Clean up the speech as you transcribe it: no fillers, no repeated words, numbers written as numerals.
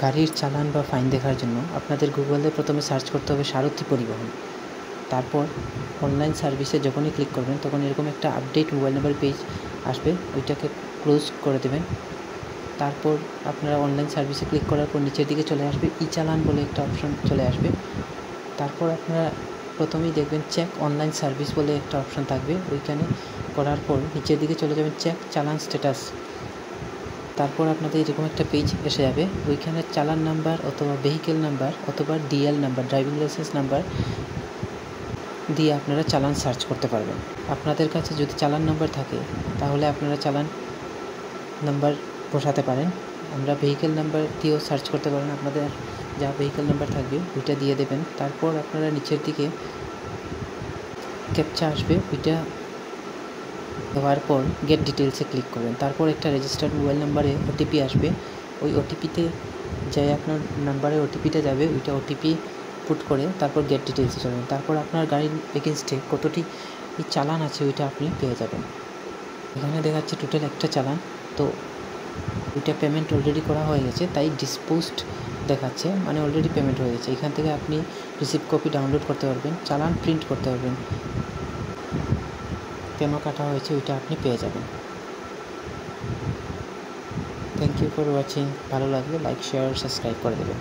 গাড়ির চালান বা ফাইন দেখার জন্য আপনাদের গুগলে প্রথমে সার্চ করতে হবে সারথি পরিবহন। তারপর অনলাইন সার্ভিসে যখনই ক্লিক করবেন তখন এরকম একটা আপডেট মোবাইল নাম্বার পেজ আসবে, ওইটাকে ক্লোজ করে দেবেন। তারপর আপনারা অনলাইন সার্ভিসে ক্লিক করার পর নিচের দিকে চলে আসবে ই চালান বলে একটা অপশন চলে আসবে। তারপর আপনারা প্রথমেই দেখবেন চেক অনলাইন সার্ভিস বলে একটা অপশন থাকবে, ওইখানে করার পর নিচের দিকে চলে যাবেন চেক চালান স্ট্যাটাস। তারপর আপনাদের এরকম একটা পেজ এসে যাবে, ওইখানে চালান নাম্বার অথবা ভেহিকেল নাম্বার অথবা DL number, driving licence number দিয়ে আপনারা চালান সার্চ করতে পারবেন। আপনাদের কাছে যদি চালান নাম্বার থাকে তাহলে আপনারা চালান নাম্বার বসাতে পারেন। আমরা ভেহিকেল নাম্বার দিয়েও সার্চ করতে পারেন, আপনাদের যা ভেহিকেল নাম্বার থাকবে ওইটা দিয়ে দেবেন। তারপর আপনারা নিচের দিকে ক্যাপচা আসবে, ওইটা দেওয়ার পর গেট ডিটেলসে ক্লিক করবেন। তারপর একটা রেজিস্টার্ড মোবাইল নাম্বারে ওটিপি আসবে, ওই ওটিপিতে যাই আপনার নাম্বারে ওটিপিটা যাবে, ওইটা ওটিপি পুট করে তারপর গেট ডিটেলসে যাবেন। তারপর আপনার গাড়ির এগেনস্টে কতটি চালান আছে ওইটা আপনি পেয়ে যাবেন। এখানে দেখাচ্ছে টোটাল একটা চালান, তো ওইটা পেমেন্ট অলরেডি করা হয়ে গেছে, তাই ডিসপোজড দেখাচ্ছে, মানে অলরেডি পেমেন্ট হয়ে গেছে। এখান থেকে আপনি রিসিপ্ট কপি ডাউনলোড করতে পারবেন, চালান প্রিন্ট করতে পারবেন, কেন কাটা হয়েছে ওইটা আপনি পেয়ে যাবেন। Thank you for watching. ভালো লাগলে লাইক, শেয়ার, সাবস্ক্রাইব করে দেবেন।